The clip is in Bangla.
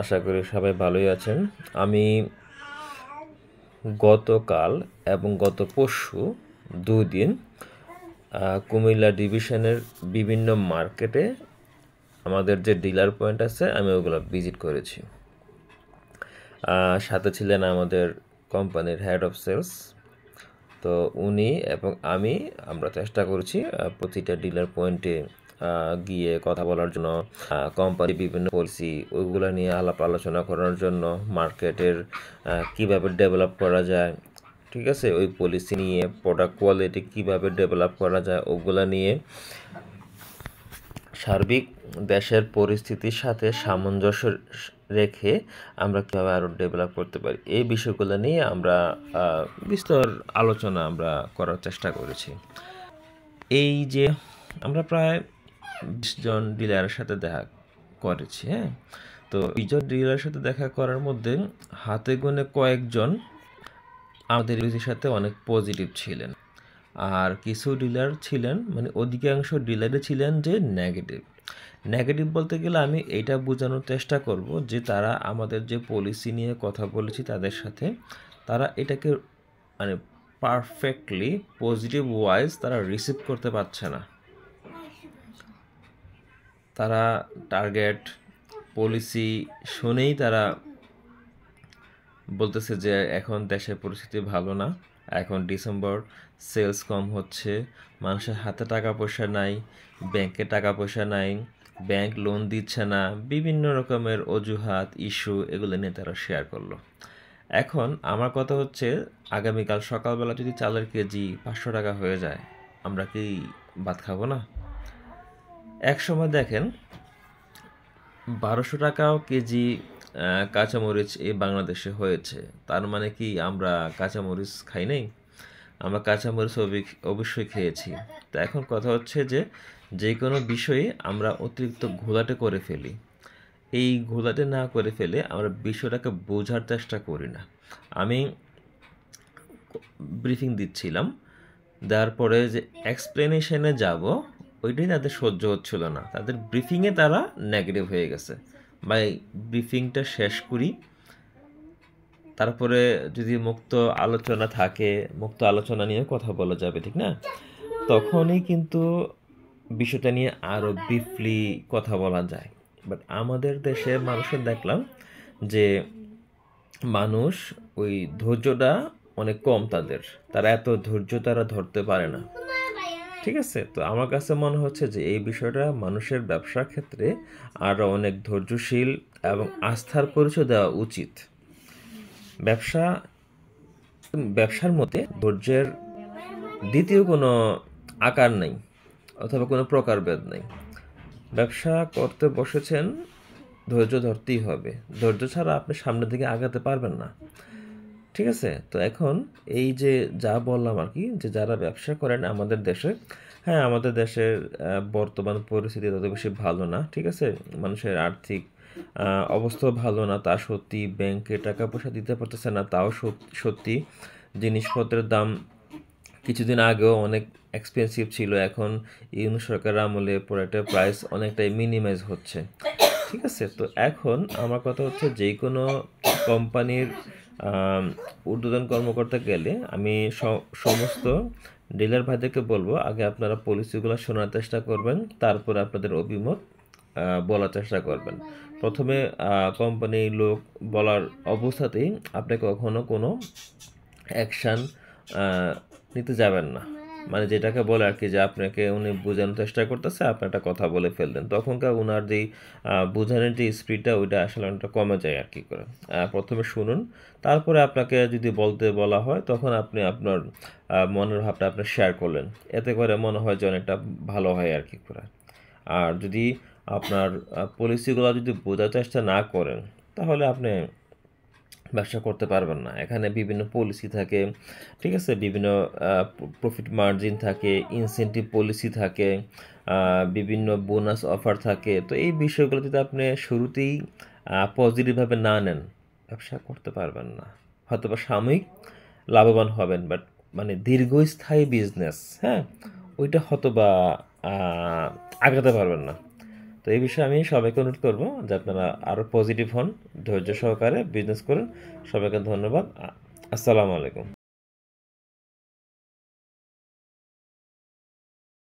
আশা করি সবাই ভালোই আছেন। আমি গতকাল এবং গত পরশু ২ দিন কুমিল্লা ডিভিশনের বিভিন্ন মার্কেটে আমাদের যে ডিলার পয়েন্ট আছে আমি ওগুলো ভিজিট করেছি। সাথে ছিলেন আমাদের কোম্পানির হেড অফ সেলস। তো উনি এবং আমরা চেষ্টা করেছি প্রতিটা ডিলার পয়েন্টে গিয়ে কথা বলার জন্য, কোম্পানির বিভিন্ন পলিসি ওইগুলো নিয়ে আলাপ আলোচনা করার জন্য, মার্কেটের কীভাবে ডেভেলপ করা যায়, ঠিক আছে, ওই পলিসি নিয়ে প্রোডাক্ট কোয়ালিটি কীভাবে ডেভেলপ করা যায় ওগুলো নিয়ে সার্বিক দেশের পরিস্থিতির সাথে সামঞ্জস্য রেখে আমরা কীভাবে আরও ডেভেলপ করতে পারি এই বিষয়গুলো নিয়ে আমরা বিস্তর আলোচনা আমরা করার চেষ্টা করেছি। এই যে আমরা প্রায় 20 জন ডিলারের সাথে দেখা করেছি, হ্যাঁ। তো 20 জন ডিলারের সাথে দেখা করার মধ্যে হাতে গোনে কয়েকজন আমাদের সাথে অনেক পজিটিভ ছিলেন, আর কিছু ডিলার ছিলেন, মানে অধিকাংশ ডিলারে ছিলেন যে নেগেটিভ বলতে গেলে আমি এইটা বোঝানোর চেষ্টা করব যে তারা আমাদের যে পলিসি নিয়ে কথা বলেছি তাদের সাথে, তারা এটাকে মানে পারফেক্টলি পজিটিভ ওয়াইজ তারা রিসিভ করতে পারছে না। তারা টার্গেট পলিসি শুনেই তারা বলতেছে যে এখন দেশের পরিস্থিতি ভালো না, এখন ডিসেম্বর সেলস কম হচ্ছে, মানুষের হাতে টাকা পয়সা নাই, ব্যাংকে টাকা পয়সা নাই, ব্যাংক লোন দিচ্ছে না, বিভিন্ন রকমের অজুহাত ইস্যু এগুলো নিয়ে তারা শেয়ার করলো। এখন আমার কথা হচ্ছে, আগামীকাল সকালবেলা যদি চালের কেজি 500 টাকা হয়ে যায়, আমরা কি ভাত খাবো না? এক সময় দেখেন 1200 টাকাও কেজি কাঁচামরিচ এই বাংলাদেশে হয়েছে। তার মানে কি আমরা কাঁচামরিচ খাই নাই? আমরা কাঁচামরিচ অবশ্যই খেয়েছি। তো এখন কথা হচ্ছে যে কোনো বিষয়ে আমরা অতিরিক্ত ঘোলাটে করে ফেলি। এই ঘোলাটে না করে ফেলে আমরা বিষয়টাকে বোঝার চেষ্টা করি না। আমি ব্রিফিং দিচ্ছিলাম, দেওয়ার পরে যে এক্সপ্লেনেশনে যাব ওইটাই তাদের সহ্য হচ্ছিল না। তাদের ব্রিফিংয়ে তারা নেগেটিভ হয়ে গেছে। ভাই, ব্রিফিংটা শেষ করি, তারপরে যদি মুক্ত আলোচনা থাকে, মুক্ত আলোচনা নিয়ে কথা বলা যাবে, ঠিক না? তখনই কিন্তু বিষয়টা নিয়ে আরও ব্রিফলি কথা বলা যায়। বাট আমাদের দেশের মানুষের দেখলাম যে মানুষ ওই ধৈর্যটা অনেক কম তারা এত ধৈর্য তারা ধরতে পারে না, ঠিক আছে? তো আমার কাছে মনে হচ্ছে যে এই বিষয়টা মানুষের ব্যবসার ক্ষেত্রে আরও অনেক ধৈর্যশীল এবং আস্থার পরিচয় দেওয়া উচিত। ব্যবসার মধ্যে ধৈর্যের দ্বিতীয় কোনো আকার নেই অথবা কোনো প্রকারভেদ নেই। ব্যবসা করতে বসেছেন, ধৈর্য ধরতেই হবে। ধৈর্য ছাড়া আপনি সামনের দিকে আগাতে পারবেন না, ঠিক আছে? তো এখন এই যে যা বললাম আর কি, যে যারা ব্যবসা করেন আমাদের দেশে, হ্যাঁ, আমাদের দেশের বর্তমান পরিস্থিতি তত বেশি ভালো না, ঠিক আছে? মানুষের আর্থিক অবস্থাও ভালো না, তা সত্যি। ব্যাংকে টাকা পয়সা দিতে পারতেছে না, তাও সত্যি। জিনিসপত্রের দাম কিছুদিন আগেও অনেক এক্সপেন্সিভ ছিল, এখন ইউনূস সরকারের আমলে প্রোডাক্টের প্রাইস অনেকটাই মিনিমাইজ হচ্ছে, ঠিক আছে? তো এখন আমার কথা হচ্ছে, যে কোনো কোম্পানির ঊর্ধ্বতন কর্মকর্তা গেলে আমি সমস্ত ডিলার ভাইদেরকে বলবো, আগে আপনারা পলিসিগুলো শোনার চেষ্টা করবেন, তারপরে আপনাদের অভিমত বলার চেষ্টা করবেন। প্রথমে কোম্পানির লোক বলার অবস্থাতেই আপনি কখনো কোনো অ্যাকশান নিতে যাবেন না। মানে যেটাকে বলে আর কি, যে আপনাকে উনি বোঝানোর চেষ্টা করতেছে, আপনি একটা কথা বলে ফেললেন, তখনকার ওনার যেই বোঝানোর যে স্পিডটা ওইটা আসলে অনেকটা কমে যায় আর কি করে। প্রথমে শুনুন, তারপরে আপনাকে যদি বলতে বলা হয় তখন আপনি আপনার মনের ভাবটা আপনি শেয়ার করলেন, এতে করে মনে হয় যে অনেকটা ভালো হয় আর কি করে। আর যদি আপনার পলিসিগুলো যদি বোঝার চেষ্টা না করেন, তাহলে আপনি ব্যবসা করতে পারবেন না। এখানে বিভিন্ন পলিসি থাকে, ঠিক আছে? বিভিন্ন প্রফিট মার্জিন থাকে, ইনসেন্টিভ পলিসি থাকে, বিভিন্ন বোনাস অফার থাকে। তো এই বিষয়গুলো যদি আপনি শুরুতেই পজিটিভভাবে না নেন, ব্যবসা করতে পারবেন না। হয়তোবা সাময়িক লাভবান হবেন, বাট মানে দীর্ঘস্থায়ী বিজনেস, হ্যাঁ, ওইটা হয়তোবা আগাতে পারবেন না। তো এই বিষয়ে আমি সবাইকে অনুরোধ করবো যে আপনারা আরও পজিটিভ হন, ধৈর্য সহকারে বিজনেস করুন। সবাইকে ধন্যবাদ। আসসালামু আলাইকুম।